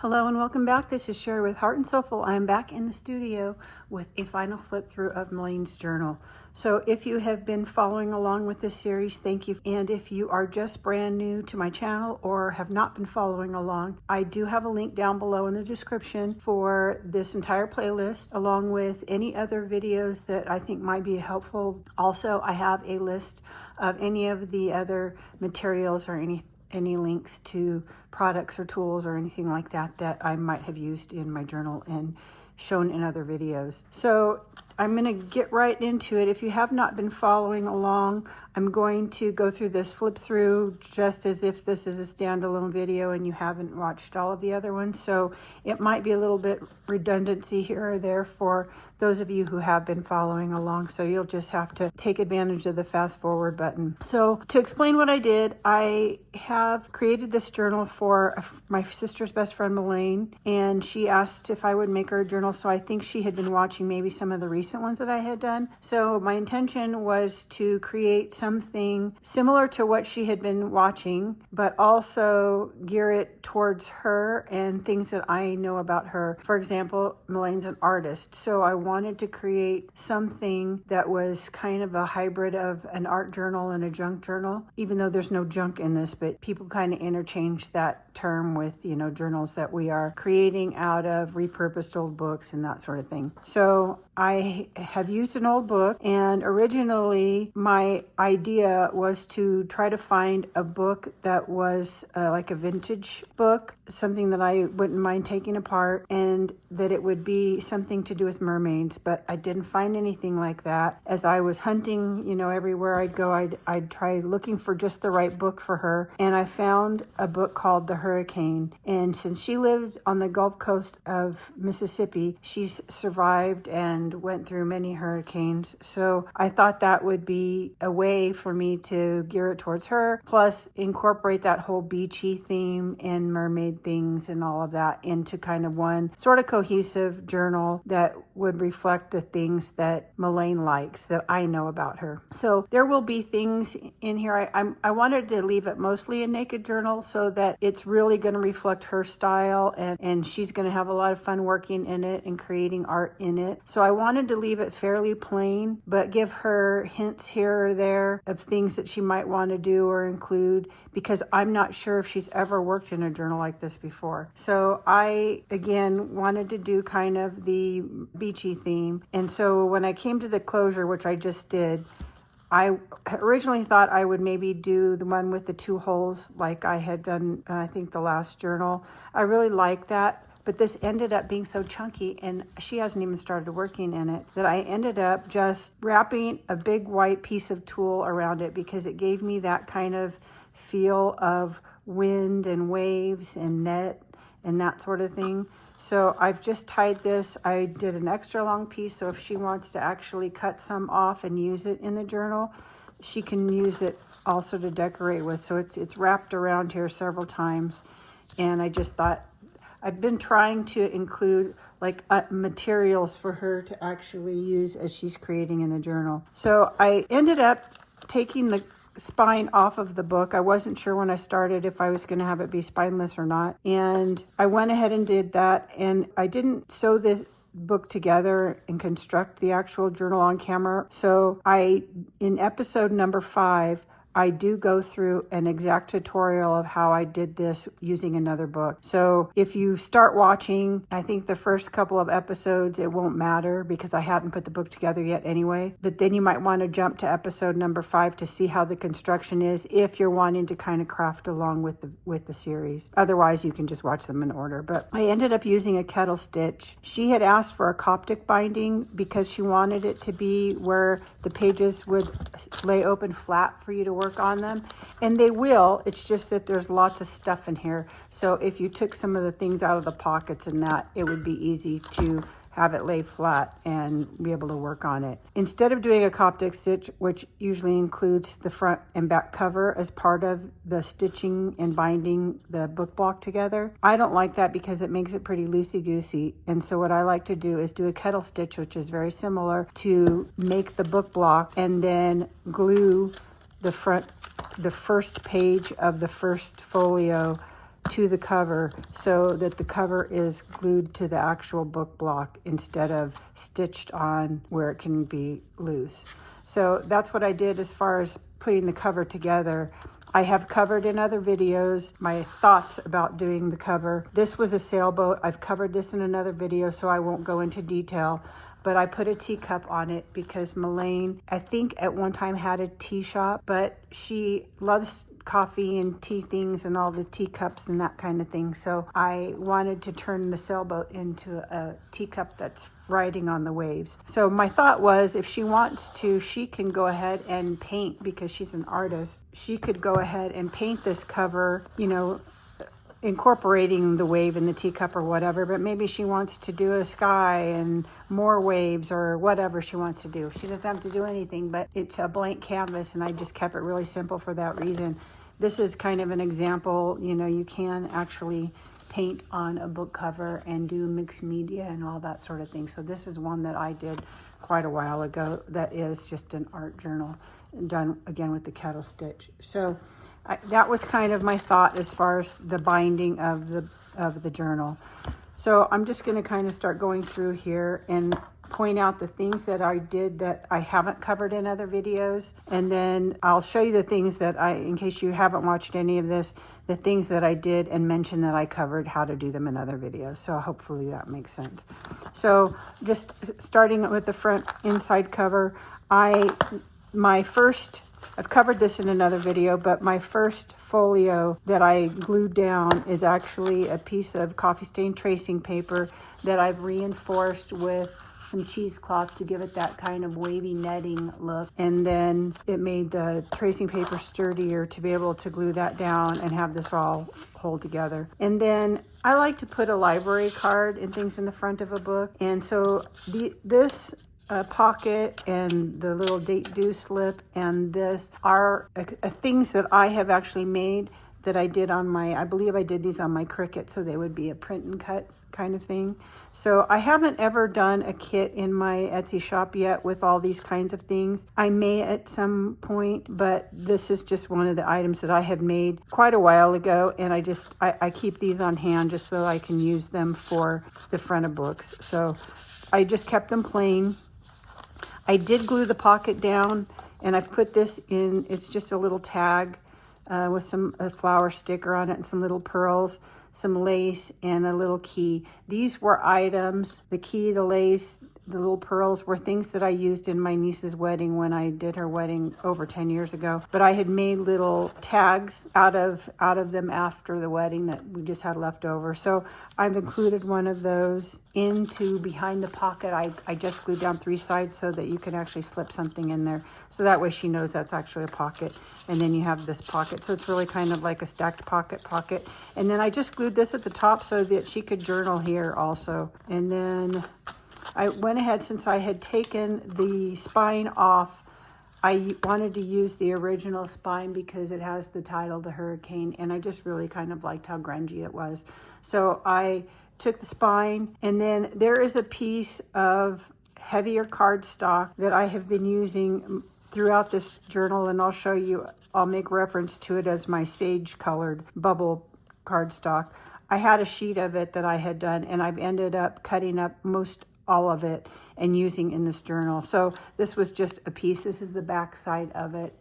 Hello and welcome back. This is Sherry with Heart and Soulful. I'm back in the studio with a final flip through of MELAINE'S journal. So if you have been following along with this series, thank you. And if you are just brand new to my channel or have not been following along, I do have a link down below in the description for this entire playlist, along with any other videos that I think might be helpful. Also, I have a list of any of the other materials or any links to products or tools or anything like that that I might have used in my journal and shown in other videos. So I'm going to get right into it. If you have not been following along, I'm going to go through this flip through just as if this is a standalone video and you haven't watched all of the other ones. So it might be a little bit redundancy here or there for those of you who have been following along. So you'll just have to take advantage of the fast forward button. So to explain what I did, I have created this journal for my sister's best friend, Melaine, and she asked if I would make her a journal. So I think she had been watching maybe some of the recent ones that I had done. So my intention was to create something similar to what she had been watching, but also gear it towards her and things that I know about her. For example, Melaine's an artist, so I wanted to create something that was kind of a hybrid of an art journal and a junk journal, even though there's no junk in this, but people kind of interchange that term with, journals that we are creating out of repurposed old books and that sort of thing. So I have used an old book, and originally my idea was to try to find a book that was like a vintage book, something that I wouldn't mind taking apart, and that it would be something to do with mermaids, but I didn't find anything like that. As I was hunting, everywhere I'd go, I'd try looking for just the right book for her, and I found a book called The Hurricane. And since she lived on the Gulf Coast of Mississippi, she's survived and went through many hurricanes. So I thought that would be a way for me to gear it towards her, plus incorporate that whole beachy theme and mermaid things and all of that into kind of one sort of cohesive journal that would reflect the things that Melaine likes that I know about her. So there will be things in here. I wanted to leave it mostly a naked journal so that it's really going to reflect her style, and she's going to have a lot of fun working in it and creating art in it. So I wanted to leave it fairly plain, but give her hints here or there of things that she might want to do or include, because I'm not sure if she's ever worked in a journal like this before. So I, again, wanted to do kind of the beachy theme. And so when I came to the closure, which I just did, I originally thought I would maybe do the one with the 2 holes like I had done, I think, the last journal. I really like that. But this ended up being so chunky, and she hasn't even started working in it, that I ended up just wrapping a big white piece of tulle around it because it gave me that kind of feel of wind and waves and net and that sort of thing. So I've just tied this. I did an extra long piece, so if she wants to actually cut some off and use it in the journal, she can use it also to decorate with. So it's wrapped around here several times, and I just thought, I've been trying to include like materials for her to actually use as she's creating in the journal. So I ended up taking the spine off of the book. I wasn't sure when I started if I was going to have it be spineless or not. And I went ahead and did that. And I didn't sew the book together and construct the actual journal on camera. So in episode number 5, I do go through an exact tutorial of how I did this using another book. So if you start watching, I think the first couple of episodes, it won't matter because I hadn't put the book together yet anyway. But then you might want to jump to episode number 5 to see how the construction is if you're wanting to kind of craft along with the series. Otherwise, you can just watch them in order. But I ended up using a kettle stitch. She had asked for a Coptic binding because she wanted it to be where the pages would lay open flat for you to work on them, and they will. It's just that there's lots of stuff in here, so if you took some of the things out of the pockets and that, it would be easy to have it lay flat and be able to work on it. Instead of doing a Coptic stitch, which usually includes the front and back cover as part of the stitching and binding the book block together, I don't like that because it makes it pretty loosey-goosey. And so what I like to do is do a kettle stitch, which is very similar, to make the book block and then glue the first page of the first folio to the cover so that the cover is glued to the actual book block instead of stitched on where it can be loose. So that's what I did as far as putting the cover together. I have covered in other videos my thoughts about doing the cover. This was a sailboat. I've covered this in another video, so I won't go into detail. But I put a teacup on it because Melaine, I think at one time had a tea shop, but she loves coffee and tea things and all the teacups and that kind of thing. So I wanted to turn the sailboat into a teacup that's riding on the waves. So my thought was, if she wants to, she can go ahead and paint, because she's an artist. She could go ahead and paint this cover, you know, incorporating the wave in the teacup or whatever, but maybe she wants to do a sky and more waves or whatever she wants to do. She doesn't have to do anything, but it's a blank canvas, and I just kept it really simple for that reason. This is kind of an example. You know, you can actually paint on a book cover and do mixed media and all that sort of thing. So this is one that I did quite a while ago that is just an art journal done again with the kettle stitch. So that was kind of my thought as far as the binding of the journal. So I'm just going to kind of start going through here and point out the things that I did that I haven't covered in other videos. And then I'll show you the things that in case you haven't watched any of this, the things that I did and mention that I covered how to do them in other videos. So hopefully that makes sense. So just starting with the front inside cover, I've covered this in another video, but my first folio that I glued down is actually a piece of coffee stain tracing paper that I've reinforced with some cheesecloth to give it that kind of wavy netting look. And then it made the tracing paper sturdier to be able to glue that down and have this all hold together. And then I like to put a library card and things in the front of a book. And so this pocket and the little date due slip and this are things that I have actually made that I did on I believe I did these on my Cricut, so they would be a print and cut kind of thing. So I haven't ever done a kit in my Etsy shop yet with all these kinds of things. I may at some point, but this is just one of the items that I had made quite a while ago, and I keep these on hand just so I can use them for the front of books. So I just kept them plain. I did glue the pocket down, and I've put this in, it's just a little tag with a flower sticker on it and some little pearls, some lace, and a little key. These were items, the key, the lace, the little pearls were things that I used in my niece's wedding when I did her wedding over 10 years ago. But I had made little tags out of them after the wedding that we just had left over. So I've included one of those into behind the pocket. I just glued down 3 sides so that you can actually slip something in there. So that way she knows that's actually a pocket. And then you have this pocket. So it's really kind of like a stacked pocket. And then I just glued this at the top so that she could journal here also. And then I went ahead, since I had taken the spine off, I wanted to use the original spine because it has the title, The Hurricane, and I just really kind of liked how grungy it was. So I took the spine, and then there is a piece of heavier cardstock that I have been using throughout this journal, and I'll show you, I'll make reference to it as my sage-colored bubble cardstock. I had a sheet of it that I had done, and I've ended up cutting up all of it and using in this journal. So this was just a piece. This is the back side of it.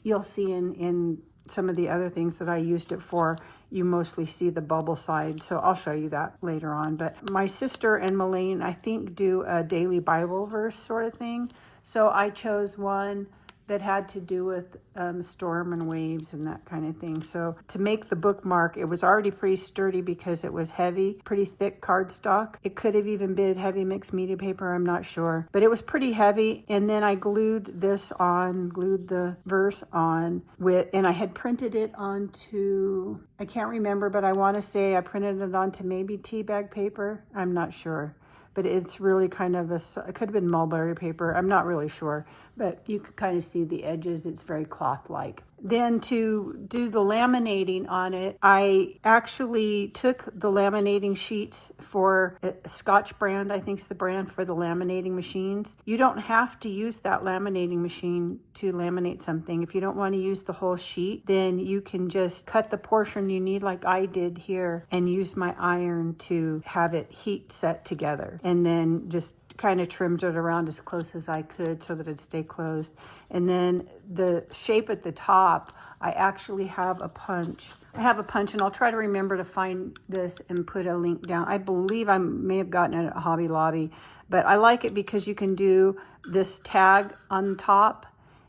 You'll see in some of the other things that I used it for, you mostly see the bubble side. So I'll show you that later on. But my sister and Melaine, I think, do a daily Bible verse sort of thing. So I chose one that had to do with storm and waves and that kind of thing. So to make the bookmark, it was already pretty sturdy because it was heavy, pretty thick cardstock. It could have even been heavy mixed media paper, I'm not sure. But it was pretty heavy. And then I glued the verse on and I had printed it onto, I can't remember, but I want to say I printed it onto maybe tea bag paper. I'm not sure. But it's really kind of it could have been mulberry paper. I'm not really sure, but you could kind of see the edges. It's very cloth-like. Then to do the laminating on it, I actually took the laminating sheets for Scotch brand, I think is the brand for the laminating machines. You don't have to use that laminating machine to laminate something. If you don't want to use the whole sheet, then you can just cut the portion you need like I did here and use my iron to have it heat set together, and then just kind of trimmed it around as close as I could so that it'd stay closed. And then the shape at the top, I actually have a punch. I have a punch, and I'll try to remember to find this and put a link down. I believe I may have gotten it at Hobby Lobby, but I like it because you can do this tag on top,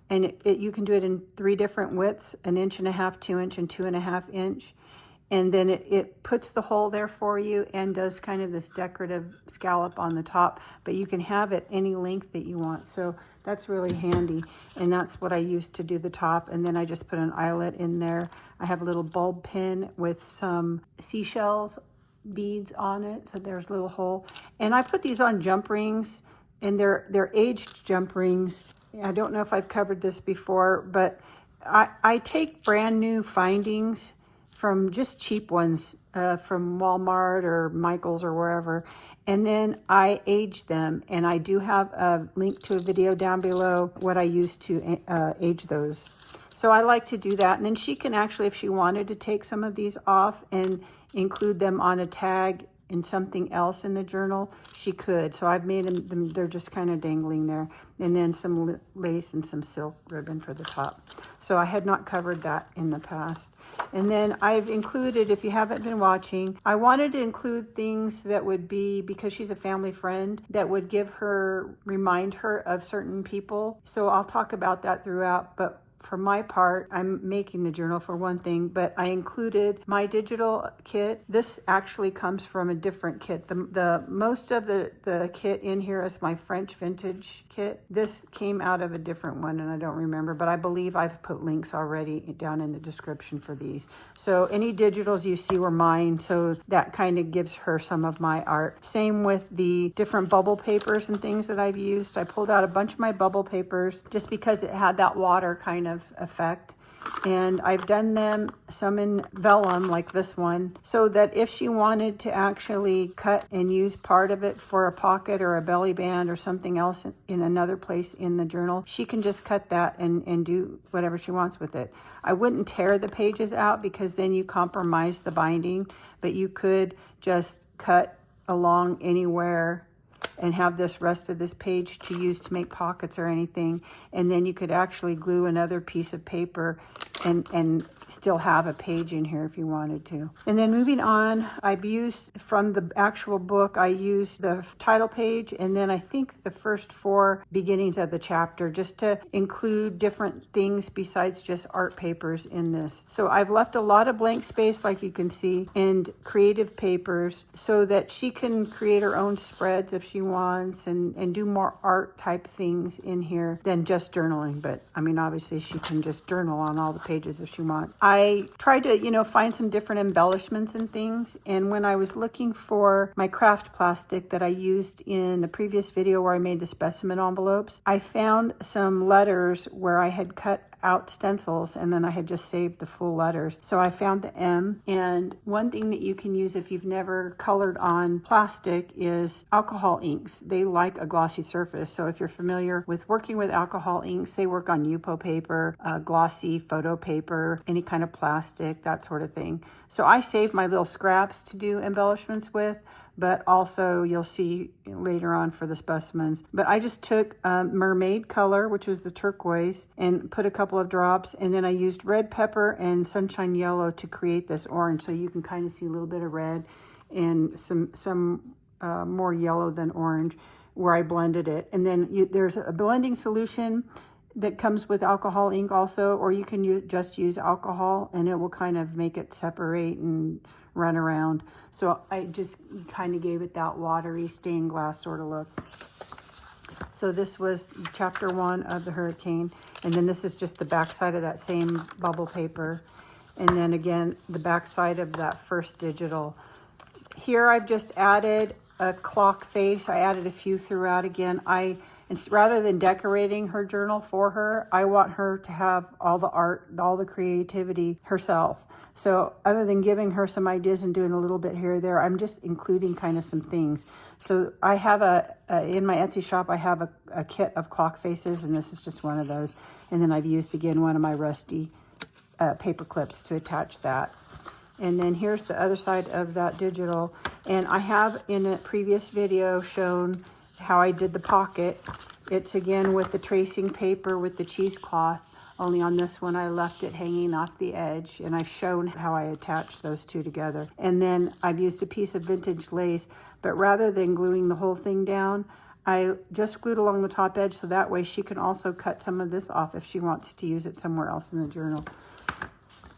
and you can do it in 3 different widths, 1.5 inches, 2 inch, and 2.5 inch. And then it puts the hole there for you and does kind of this decorative scallop on the top, but you can have it any length that you want. So that's really handy. And that's what I used to do the top. And then I just put an eyelet in there. I have a little bulb pin with some seashells beads on it. So there's a little hole. And I put these on jump rings, and they're aged jump rings. I don't know if I've covered this before, but I take brand new findings from just cheap ones from Walmart or Michael's or wherever, and then I age them, and I do have a link to a video down below what I use to age those. So I like to do that, and then she can actually, if she wanted to take some of these off and include them on a tag in something else in the journal, she could. So I've made them, they're just kind of dangling there, and then some lace and some silk ribbon for the top. So I had not covered that in the past. And then I've included, if you haven't been watching, I wanted to include things that would be, because she's a family friend, that would remind her of certain people. So I'll talk about that throughout, but for my part, I'm making the journal for one thing, but I included my digital kit. This actually comes from a different kit. The most of the kit in here is my French vintage kit. This came out of a different one, and I don't remember, but I believe I've put links already down in the description for these. So any digitals you see were mine, so that kind of gives her some of my art. Same with the different bubble papers and things that I've used. I pulled out a bunch of my bubble papers just because it had that water kind of effect, and I've done them some in vellum like this one, so that if she wanted to actually cut and use part of it for a pocket or a belly band or something else in another place in the journal, she can just cut that and do whatever she wants with it. I wouldn't tear the pages out because then you compromise the binding, but you could just cut along anywhere and have this rest of this page to use to make pockets or anything. And then you could actually glue another piece of paper and still have a page in here if you wanted to. And then moving on, I've used from the actual book, I used the title page and then I think the first 4 beginnings of the chapter just to include different things besides just art papers in this. So I've left a lot of blank space, like you can see, and creative papers so that she can create her own spreads if she wants and do more art type things in here than just journaling. But I mean, obviously she can just journal on all the pages if she wants. I tried to, find some different embellishments and things. And when I was looking for my craft plastic that I used in the previous video where I made the specimen envelopes, I found some letters where I had cut out stencils and then I had just saved the full letters. So I found the M, and one thing that you can use if you've never colored on plastic is alcohol inks. They like a glossy surface. So if you're familiar with working with alcohol inks, they work on Yupo paper, glossy photo paper, any kind of plastic, that sort of thing. So I saved my little scraps to do embellishments with, but also you'll see later on for the specimens. But I just took mermaid color, which was the turquoise, and put a couple of drops, and then I used red pepper and sunshine yellow to create this orange. So you can kind of see a little bit of red and some more yellow than orange where I blended it. And then there's a blending solution that comes with alcohol ink also, or you can just use alcohol and it will kind of make it separate and run around. So I just kind of gave it that watery stained glass sort of look. So this was chapter 1 of the Hurricane, and then this is just the back side of that same bubble paper, and then again the back side of that first digital. Here I've just added a clock face. I added a few throughout again. I And rather than decorating her journal for her, I want her to have all the art, all the creativity herself. So other than giving her some ideas and doing a little bit here or there, I'm just including kind of some things. So I have in my Etsy shop, I have a kit of clock faces, and this is just one of those. And then I've used, again, one of my rusty paper clips to attach that. And then here's the other side of that digital. And I have in a previous video shown how I did the pocket. It's again with the tracing paper with the cheesecloth, only on this one I left it hanging off the edge, and I've shown how I attached those two together. And then I've used a piece of vintage lace, but rather than gluing the whole thing down, I just glued along the top edge, so that way she can also cut some of this off if she wants to use it somewhere else in the journal.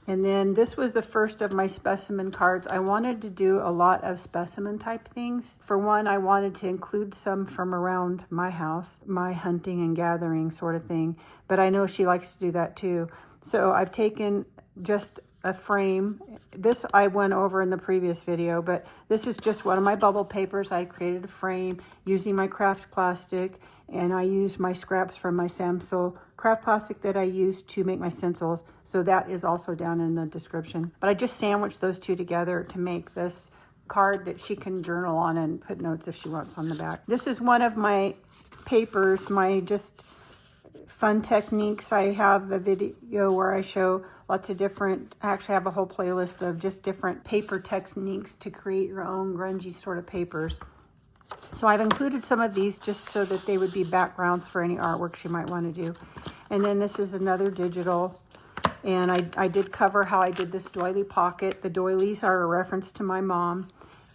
And then this was the first of my specimen cards. I wanted to do a lot of specimen type things. For one, I wanted to include some from around my house, my hunting and gathering sort of thing, but I know she likes to do that too. So I've taken just a frame. This I went over in the previous video, but this is just one of my bubble papers. I created a frame using my craft plastic, and I used my scraps from my Samsel craft plastic that I used to make my stencils. So that is also down in the description. But I just sandwiched those two together to make this card that she can journal on and put notes if she wants on the back. This is one of my papers, my just fun techniques. I have a video where I show lots of different, I actually have a whole playlist of just different paper techniques to create your own grungy sort of papers. So I've included some of these just so that they would be backgrounds for any artwork she might want to do. And then this is another digital. And I did cover how I did this doily pocket. The doilies are a reference to my mom.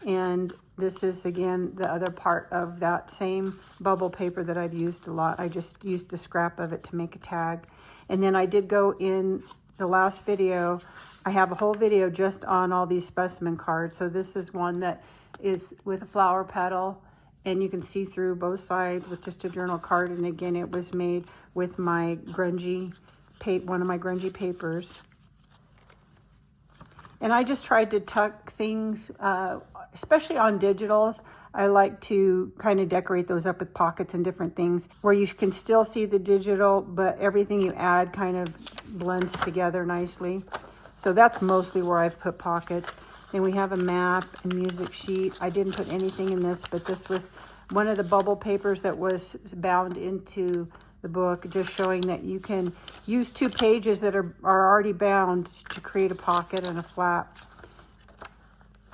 And this is, again, the other part of that same bubble paper that I've used a lot. I just used the scrap of it to make a tag. And then I did go in the last video. I have a whole video just on all these specimen cards. So this is one that is with a flower petal, and you can see through both sides with just a journal card. And again, it was made with my grungy one of my grungy papers. And I just tried to tuck things, especially on digitals. I like to kind of decorate those up with pockets and different things where you can still see the digital, but everything you add kind of blends together nicely. So that's mostly where I've put pockets. Then we have a map and music sheet. I didn't put anything in this, but this was one of the bubble papers that was bound into the book, just showing that you can use 2 pages that are already bound to create a pocket and a flap.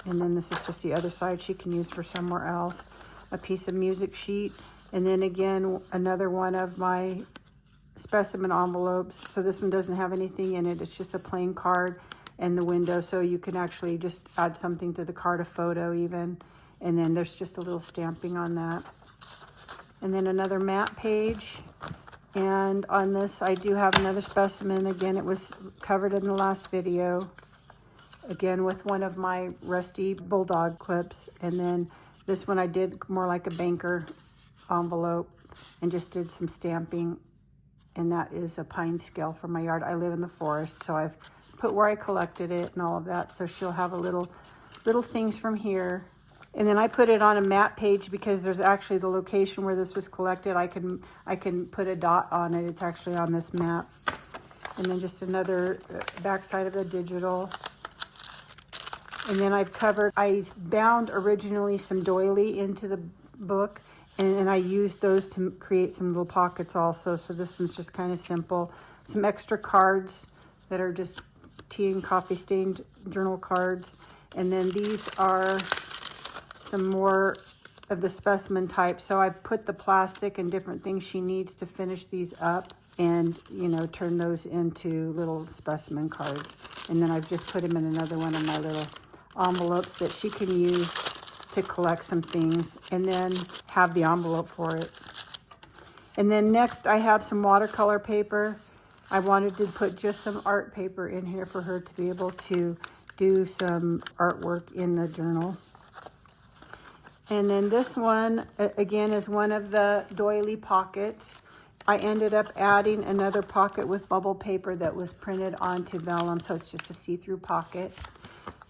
And then this is just the other side she can use for somewhere else. A piece of music sheet. And then again, another one of my specimen envelopes. So this one doesn't have anything in it. It's just a plain card and the window, so you can actually just add something to the card, a photo even, and then there's just a little stamping on that. And then another map page, and on this I do have another specimen. Again, it was covered in the last video, again with one of my rusty bulldog clips. And then this one I did more like a banker envelope and just did some stamping, and that is a pine scale from my yard. I live in the forest, so I've put where I collected it and all of that, so she'll have a little things from here. And then I put it on a map page because there's actually the location where this was collected. I can put a dot on it. It's actually on this map. And then just another backside of the digital. And then I bound originally some doily into the book, and I used those to create some little pockets also. So this one's just kind of simple. Some extra cards that are just tea and coffee stained journal cards. And then these are some more of the specimen type. So I've put the plastic and different things she needs to finish these up and, you know, turn those into little specimen cards. And then I've just put them in another one of my little envelopes that she can use to collect some things, and then have the envelope for it. And then next I have some watercolor paper. I wanted to put just some art paper in here for her to be able to do some artwork in the journal. And then this one, again, is one of the doily pockets. I ended up adding another pocket with bubble paper that was printed onto vellum, so it's just a see-through pocket.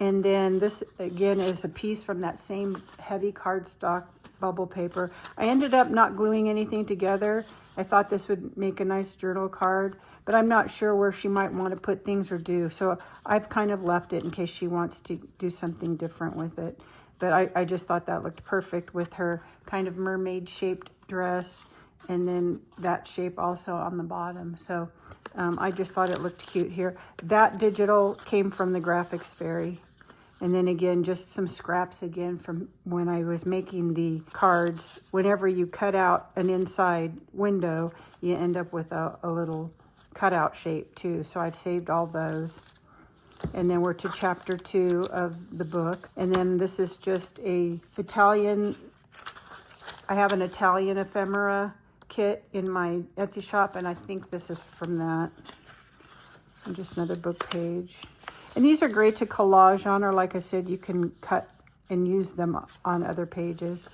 And then this, again, is a piece from that same heavy cardstock bubble paper. I ended up not gluing anything together. I thought this would make a nice journal card, but I'm not sure where she might want to put things or do. So I've kind of left it in case she wants to do something different with it. But I just thought that looked perfect with her kind of mermaid shaped dress, and then that shape also on the bottom. So I just thought it looked cute here. That digital came from the Graphics Fairy. And then again, just some scraps again from when I was making the cards. Whenever you cut out an inside window, you end up with a little cutout shape too. So I've saved all those. And then we're to chapter 2 of the book. And then this is just a Italian, I have an Italian ephemera kit in my Etsy shop, and I think this is from that. And just another book page. And these are great to collage on, or like I said, you can cut and use them on other pages.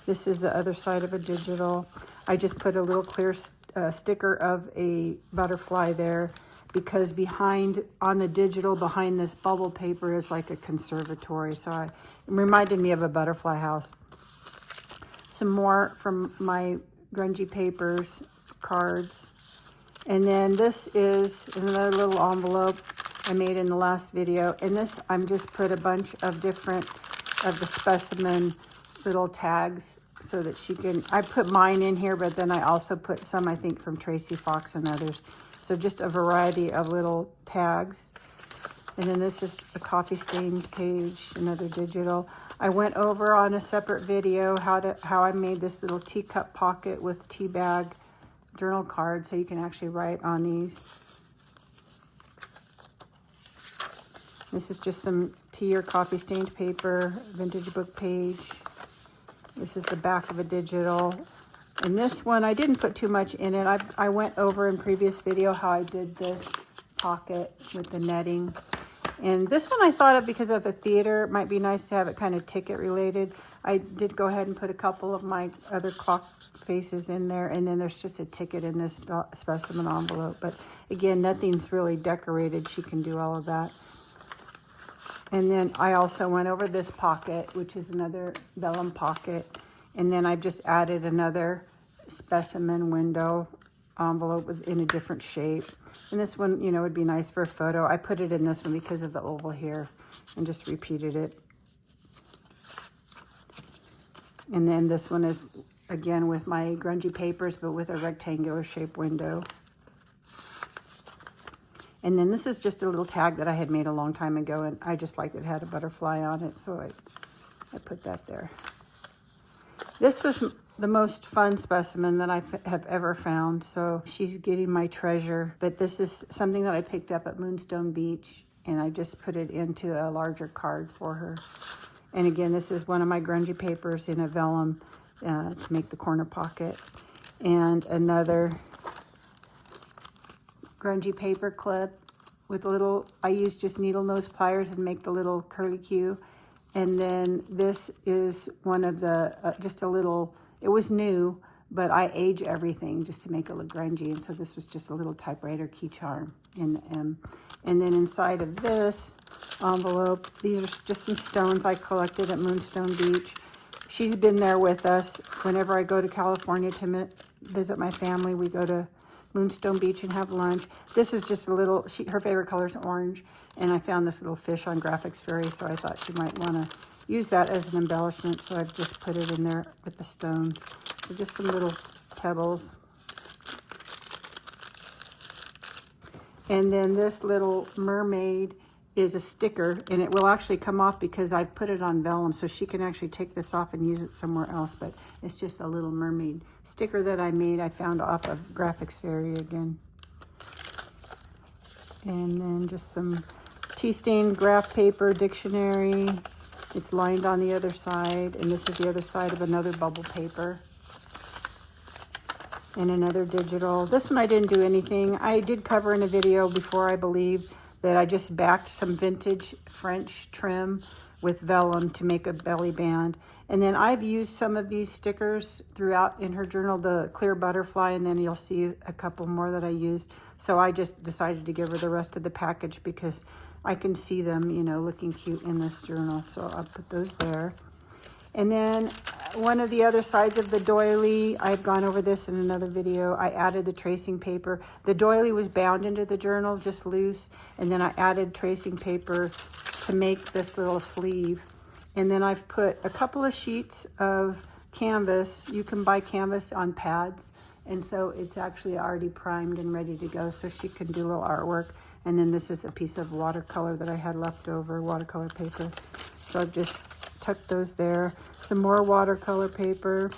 This is the other side of a digital. I just put a little clear sticker of a butterfly there, because behind, on the digital, behind this bubble paper is like a conservatory. So it reminded me of a butterfly house. Some more from my grungy papers, cards. And then this is another little envelope I made in the last video. And this, I'm just put a bunch of different of the specimen little tags so that she can, I put mine in here, but then I also put some, I think, from Tracy Fox and others. So just a variety of little tags. And then this is a coffee stained page, another digital. I went over on a separate video how I made this little teacup pocket with tea bag journal cards, so you can actually write on these. This is just some tea or coffee stained paper, vintage book page. This is the back of a digital. And this one, I didn't put too much in it. I went over in previous video how I did this pocket with the netting. And this one I thought of because of a theater. It might be nice to have it kind of ticket related. I did go ahead and put a couple of my other clock faces in there. And then there's just a ticket in this specimen envelope. But again, nothing's really decorated. She can do all of that. And then I also went over this pocket, which is another vellum pocket. And then I've just added another specimen window envelope in a different shape. And this one, you know, would be nice for a photo. I put it in this one because of the oval here and just repeated it. And then this one is, again, with my grungy papers, but with a rectangular shape window. And then this is just a little tag that I had made a long time ago, and I just liked it had a butterfly on it, so I put that there. This was the most fun specimen that I have ever found, so she's getting my treasure. But this is something that I picked up at Moonstone Beach, and I just put it into a larger card for her. And again, this is one of my grungy papers in a vellum to make the corner pocket. And another grungy paper clip with a little, I use just needle nose pliers and make the little curly Q. And then this is one of the, just a little, it was new, but I age everything just to make it look grungy. And so this was just a little typewriter key charm in the M. And then inside of this envelope, these are just some stones I collected at Moonstone Beach. She's been there with us. Whenever I go to California to visit my family, we go to Moonstone Beach and have lunch. This is just a little, her favorite color is orange, and I found this little fish on Graphics Fairy, so I thought she might want to use that as an embellishment, so I've just put it in there with the stones. So just some little pebbles. And then this little mermaid is a sticker, and it will actually come off because I put it on vellum, so she can actually take this off and use it somewhere else. But it's just a little mermaid sticker that I made. I found off of Graphics Fairy again. And then just some tea-stained graph paper dictionary. It's lined on the other side, and this is the other side of another bubble paper. And another digital. This one I didn't do anything. I did cover in a video before, I believe, that I just backed some vintage French trim with vellum to make a belly band. And then I've used some of these stickers throughout in her journal, the clear butterfly, and then you'll see a couple more that I used. So I just decided to give her the rest of the package because I can see them, you know, looking cute in this journal. So I'll put those there. And then one of the other sides of the doily, I've gone over this in another video, I added the tracing paper. The doily was bound into the journal, just loose, and then I added tracing paper to make this little sleeve. And then I've put a couple of sheets of canvas. You can buy canvas on pads, and so it's actually already primed and ready to go, so she can do a little artwork. And then this is a piece of watercolor that I had left over, watercolor paper. So I've just tucked those there. Some more watercolor paper.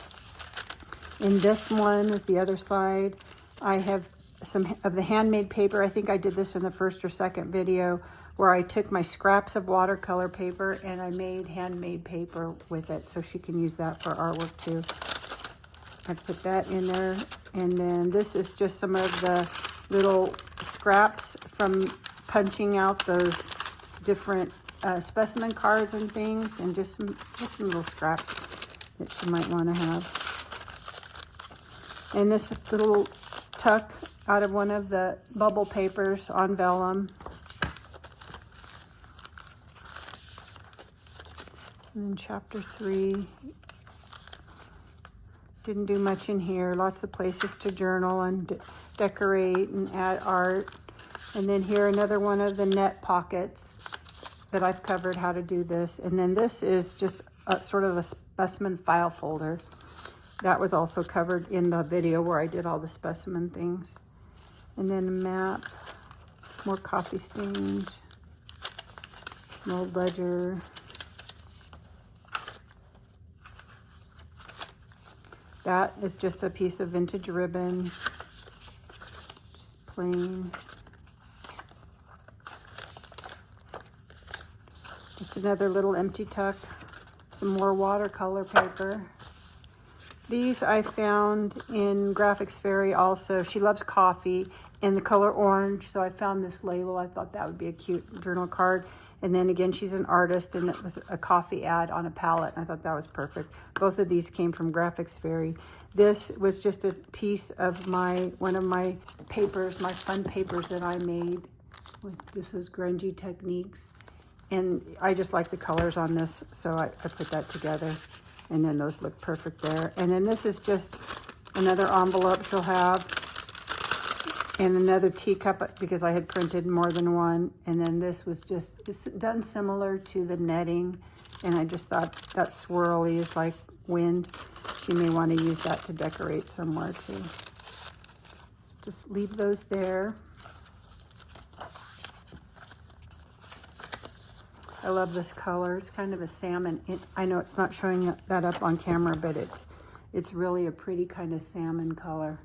And this one is the other side. I have some of the handmade paper. I think I did this in the first or second video, where I took my scraps of watercolor paper and I made handmade paper with it, so she can use that for artwork too. I put that in there. And then this is just some of the little scraps from punching out those different specimen cards and things, and just some little scraps that she might want to have. And this little tuck out of one of the bubble papers on vellum. And then chapter 3. Didn't do much in here. Lots of places to journal and decorate and add art. And then here, another one of the net pockets that I've covered how to do this. And then this is just a sort of a specimen file folder. That was also covered in the video where I did all the specimen things. And then a map, more coffee stains, some old ledger. That is just a piece of vintage ribbon, just plain. Just another little empty tuck. Some more watercolor paper. These I found in Graphics Fairy also. She loves coffee in the color orange, so I found this label. I thought that would be a cute journal card. And then again, she's an artist, and it was a coffee ad on a palette. I thought that was perfect. Both of these came from Graphics Fairy. This was just a piece of one of my papers, my fun papers that I made with just those grungy techniques. And I just like the colors on this, so I put that together. And then those look perfect there. And then this is just another envelope she'll have, and another teacup because I had printed more than one. And then this was just done similar to the netting, and I just thought that swirly is like wind. She may want to use that to decorate somewhere too. So just leave those there. I love this color. It's kind of a salmon. I know it's not showing that up on camera, but it's really a pretty kind of salmon color.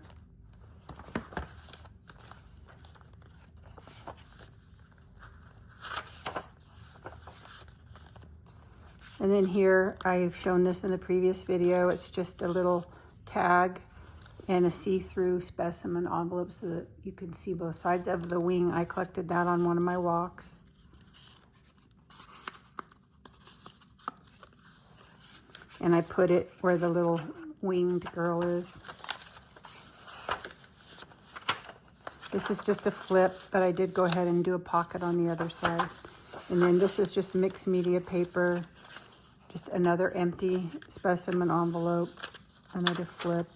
And then here, I've shown this in the previous video. It's just a little tag and a see-through specimen envelope so that you can see both sides of the wing. I collected that on one of my walks. And I put it where the little winged girl is. This is just a flip, but I did go ahead and do a pocket on the other side. And then this is just mixed media paper. Just another empty specimen envelope, another flip.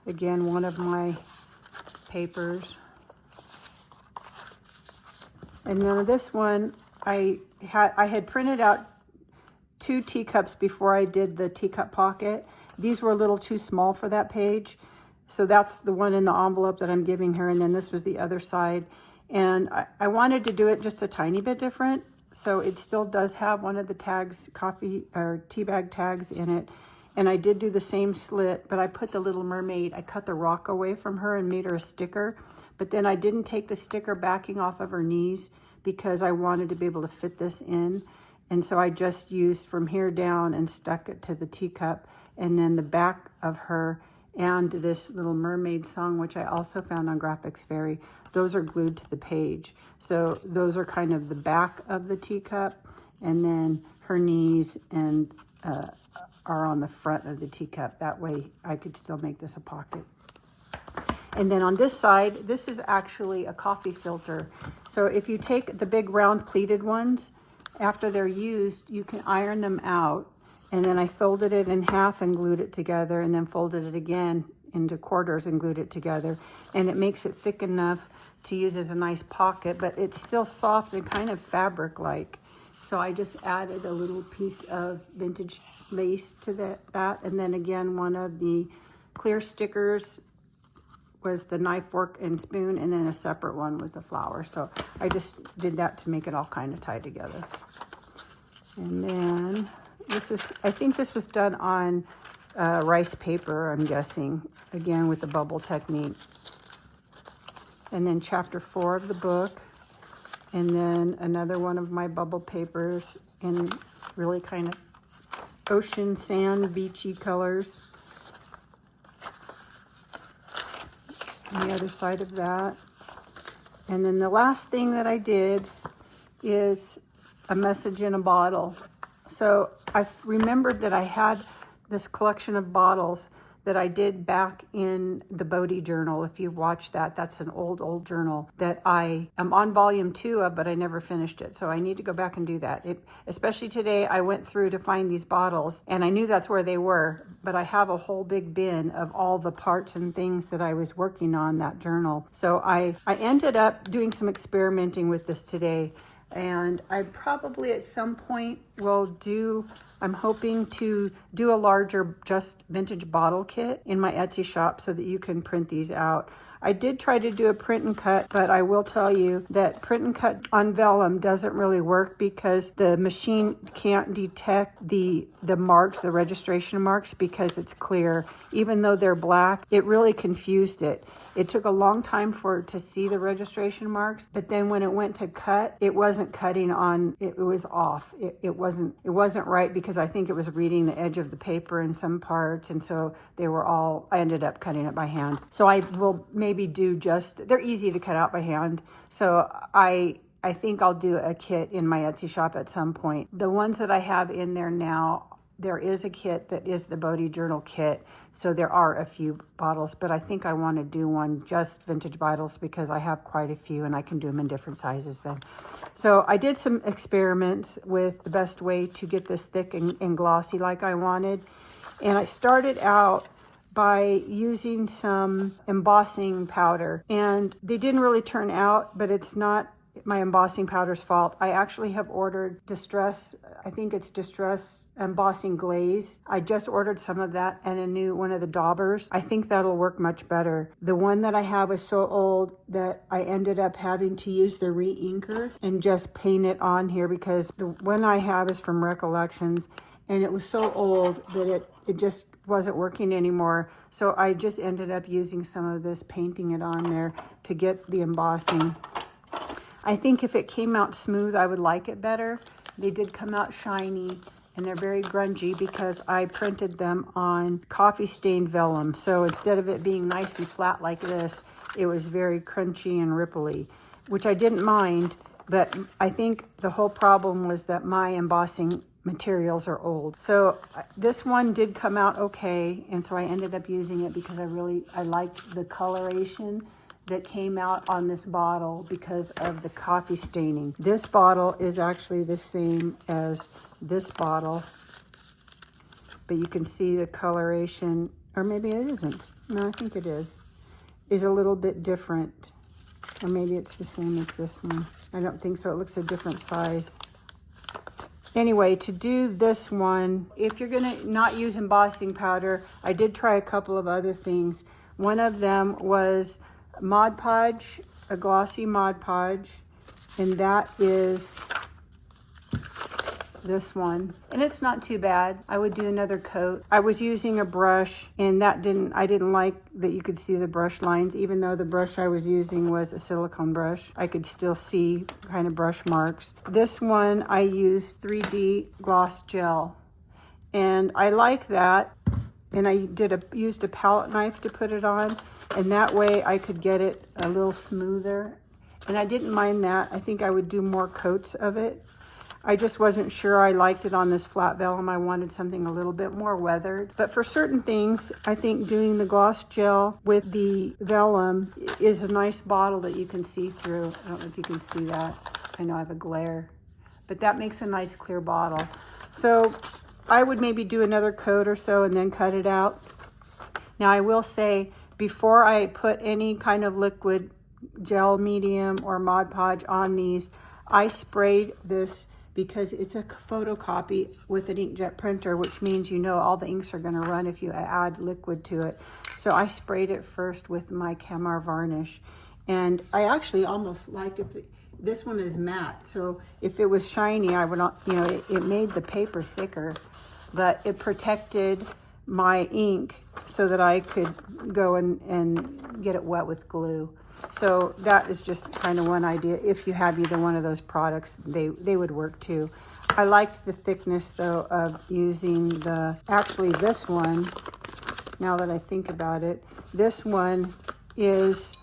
Again, one of my papers. And then this one, I had printed out 2 teacups before I did the teacup pocket. These were a little too small for that page. So that's the one in the envelope that I'm giving her. And then this was the other side. And I wanted to do it just a tiny bit different. So it still does have one of the tags, coffee or tea bag tags in it. And I did do the same slit, but I put the Little Mermaid, I cut the rock away from her and made her a sticker. But then I didn't take the sticker backing off of her knees because I wanted to be able to fit this in. And so I just used from here down and stuck it to the teacup, and then the back of her and this Little Mermaid song, which I also found on Graphics Fairy. Those are glued to the page. So those are kind of the back of the teacup, and then her knees and are on the front of the teacup. That way I could still make this a pocket. And then on this side, this is actually a coffee filter. So if you take the big round pleated ones, after they're used, you can iron them out. And then I folded it in half and glued it together, and then folded it again into quarters and glued it together. And it makes it thick enough to use as a nice pocket, but it's still soft and kind of fabric-like. So I just added a little piece of vintage lace to that. And then again, one of the clear stickers was the knife, fork, and spoon, and then a separate one was the flower. So I just did that to make it all kind of tie together. And then this is, I think this was done on rice paper, I'm guessing, again with the bubble technique. And then chapter 4 of the book, and then another one of my bubble papers in really kind of ocean, sand, beachy colors. On the other side of that. And then the last thing that I did is a message in a bottle. So I remembered that I had this collection of bottles that I did back in the Bodhi journal. If you watch that, that's an old journal that I am on volume 2 of, but I never finished it. So I need to go back and do that. Especially today, I went through to find these bottles, and I knew that's where they were, but I have a whole big bin of all the parts and things that I was working on that journal. So I ended up doing some experimenting with this today. And I probably at some point will do, I'm hoping to do a larger just vintage bottle kit in my Etsy shop so that you can print these out. I did try to do a print and cut, but I will tell you that print and cut on vellum doesn't really work because the machine can't detect the marks, the registration marks, because it's clear. Even though they're black, it really confused it. It took a long time for it to see the registration marks, but then when it went to cut, it wasn't cutting on, it was off. It wasn't right because I think it was reading the edge of the paper in some parts, and so they were all, I ended up cutting it by hand. So I will maybe do just, they're easy to cut out by hand. So I think I'll do a kit in my Etsy shop at some point. The ones that I have in there now, there is a kit that is the Bodhi Journal kit. So there are a few bottles, but I think I want to do one just vintage bottles because I have quite a few and I can do them in different sizes then. So I did some experiments with the best way to get this thick and glossy like I wanted. And I started out by using some embossing powder, and they didn't really turn out, but it's not my embossing powder's fault. I actually have ordered Distress, I think it's Distress embossing glaze. I just ordered some of that and a new one of the daubers. I think that'll work much better. The one that I have is so old that I ended up having to use the re-inker and just paint it on here because the one I have is from Recollections, and it was so old that it just wasn't working anymore. So I just ended up using some of this, painting it on there to get the embossing. I think if it came out smooth, I would like it better. They did come out shiny, and they're very grungy because I printed them on coffee stained vellum. So instead of it being nice and flat like this, it was very crunchy and ripply, which I didn't mind, but I think the whole problem was that my embossing materials are old. So this one did come out okay, and so I ended up using it because I liked the coloration that came out on this bottle because of the coffee staining. This bottle is actually the same as this bottle, but you can see the coloration, or maybe it isn't. No, I think it is a little bit different. Or maybe it's the same as this one. I don't think so. It looks a different size. Anyway, to do this one, if you're gonna not use embossing powder, I did try a couple of other things. One of them was Mod Podge, a glossy Mod Podge, and that is this one, and it's not too bad. I would do another coat. I was using a brush, and I didn't like that you could see the brush lines. Even though the brush I was using was a silicone brush, I could still see kind of brush marks. This one I used 3D gloss gel, and I like that. And I used a palette knife to put it on, and that way I could get it a little smoother. And I didn't mind that. I think I would do more coats of it. I just wasn't sure I liked it on this flat vellum. I wanted something a little bit more weathered. But for certain things, I think doing the gloss gel with the vellum is a nice bottle that you can see through. I don't know if you can see that. I know I have a glare. but that makes a nice clear bottle. So I would maybe do another coat or so and then cut it out. Now I will say, before I put any kind of liquid gel medium or Mod Podge on these, I sprayed this because it's a photocopy with an inkjet printer, which means all the inks are going to run if you add liquid to it. So I sprayed it first with my Camar varnish, and I actually almost liked it. This one is matte, so if it was shiny, I would not, it made the paper thicker, but it protected my ink so that I could go and get it wet with glue. So that is just kind of one idea. If you have either one of those products, they would work too. I liked the thickness though of using actually this one, now that I think about it, this one is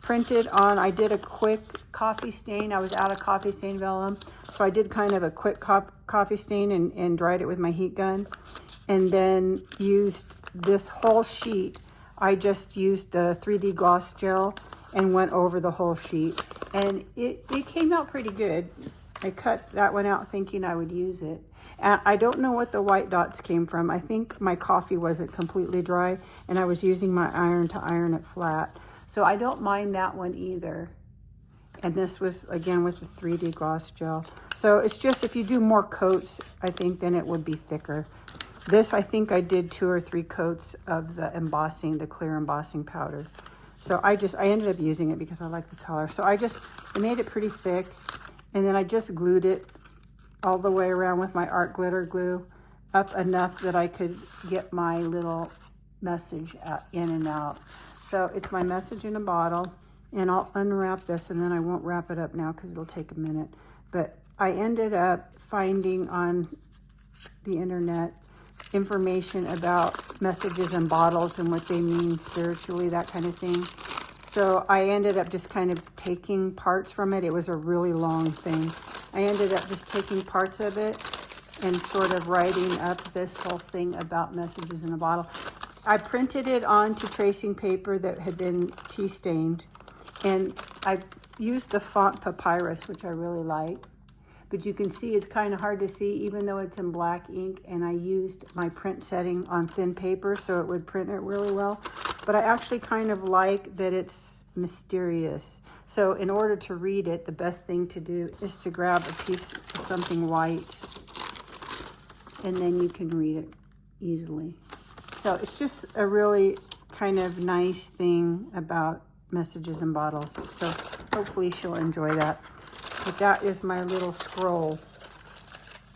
printed on, I did a quick coffee stain. I was out of coffee stain vellum, so I did kind of a quick coffee stain and dried it with my heat gun, and then used this whole sheet. I just used the 3D gloss gel and went over the whole sheet, and it came out pretty good. I cut that one out thinking I would use it. And I don't know what the white dots came from. I think my coffee wasn't completely dry, and I was using my iron to iron it flat. So I don't mind that one either. And this was, again, with the 3D gloss gel. So it's just, if you do more coats, I think then it would be thicker. This, I think I did 2 or 3 coats of the embossing, the clear embossing powder. So I ended up using it because I like the color. So I made it pretty thick, and then I just glued it all the way around with my art glitter glue up enough that I could get my little message in and out. So it's my message in a bottle, and I'll unwrap this, and then I won't wrap it up now because it'll take a minute. But I ended up finding on the internet information about messages and bottles and what they mean spiritually, that kind of thing. So I ended up just kind of taking parts from it. It was a really long thing. I ended up just taking parts of it and sort of writing up this whole thing about messages in a bottle. I printed it onto tracing paper that had been tea stained, and I used the font Papyrus, which I really like. But you can see it's kind of hard to see even though it's in black ink, and I used my print setting on thin paper so it would print it really well. But I actually kind of like that it's mysterious. So in order to read it, the best thing to do is to grab a piece of something white, and then you can read it easily. So it's just a really kind of nice thing about messages in bottles. So hopefully she'll enjoy that. But that is my little scroll,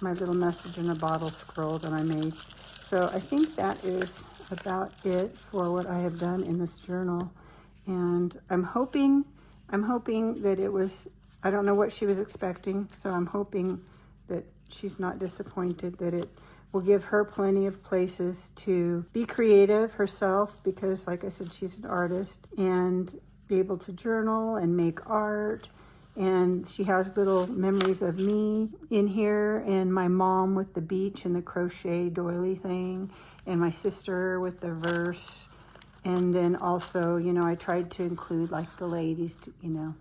my little message in a bottle scroll that I made. So I think that is about it for what I have done in this journal. And I'm hoping that it was, I don't know what she was expecting, so I'm hoping that she's not disappointed, that it will give her plenty of places to be creative herself, because like I said, she's an artist, and be able to journal and make art. And she has little memories of me in here, and my mom with the beach and the crochet doily thing, and my sister with the verse. And then also, I tried to include like the ladies,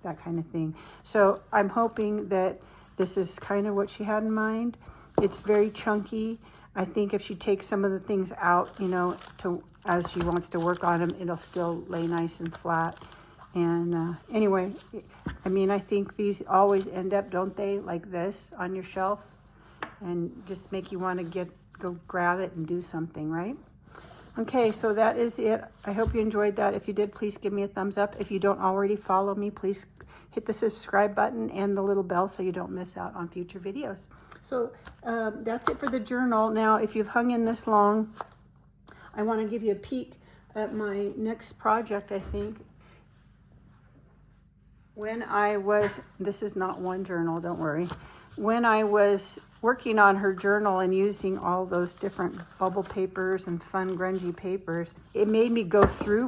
that kind of thing. So I'm hoping that this is kind of what she had in mind. It's very chunky. I think if she takes some of the things out, as she wants to work on them, it'll still lay nice and flat. And anyway, I think these always end up, don't they, like this on your shelf, and just make you want to go grab it and do something, right? Okay, so that is it. I hope you enjoyed that. If you did, please give me a thumbs up. If you don't already follow me, please hit the subscribe button and the little bell so you don't miss out on future videos. So that's it for the journal. Now, if you've hung in this long, I want to give you a peek at my next project, I think. This is not one journal, don't worry. When I was working on her journal and using all those different bubble papers and fun grungy papers, it made me go through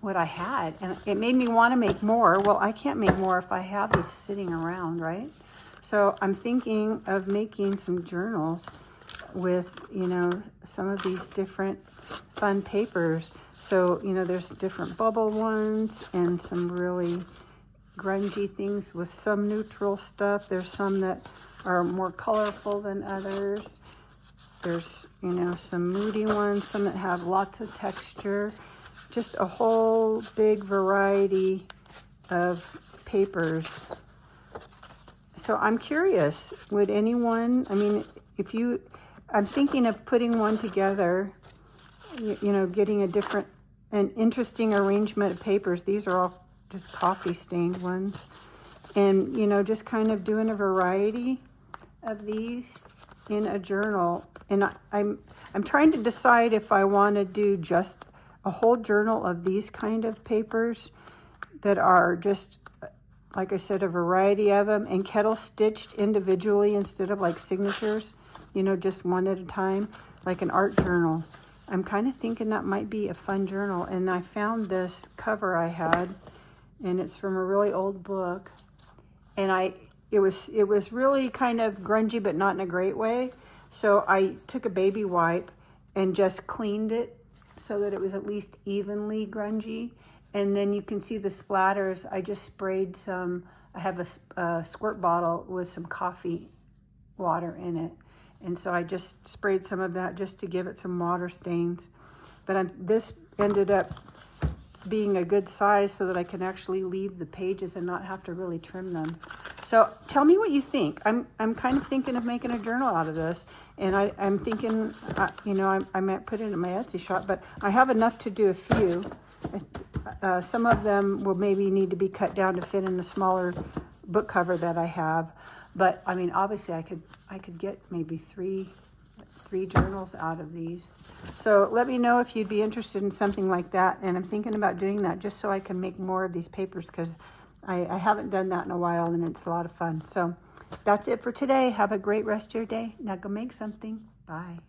what I had, and it made me want to make more. Well, I can't make more if I have this sitting around, right? So I'm thinking of making some journals with, some of these different fun papers. So, there's different bubble ones and some really grungy things with some neutral stuff. There's some that are more colorful than others. There's, you know, some moody ones, some that have lots of texture. Just a whole big variety of papers. So I'm curious, would anyone, I mean, if you, I'm thinking of putting one together, you know, getting an interesting arrangement of papers. These are all just coffee stained ones. And, you know, just kind of doing a variety of these in a journal. And I'm trying to decide if I want to do just a whole journal of these kind of papers that are just, like I said, a variety of them, and kettle stitched individually instead of like signatures, you know, just one at a time, like an art journal. I'm kind of thinking that might be a fun journal. And I found this cover I had, and it's from a really old book. And it was really kind of grungy, but not in a great way. So I took a baby wipe and just cleaned it so that it was at least evenly grungy. And then you can see the splatters. I just sprayed some, I have a squirt bottle with some coffee water in it. And so I just sprayed some of that just to give it some water stains. But this ended up being a good size so that I can actually leave the pages and not have to really trim them. So tell me what you think. I'm kind of thinking of making a journal out of this. And I'm thinking, you know, I might put it in my Etsy shop, but I have enough to do a few. Some of them will maybe need to be cut down to fit in a smaller book cover that I have. But I mean, obviously I could get maybe three journals out of these. So let me know if you'd be interested in something like that. And I'm thinking about doing that just so I can make more of these papers, because I haven't done that in a while, and it's a lot of fun. So that's it for today. Have a great rest of your day. Now go make something. Bye.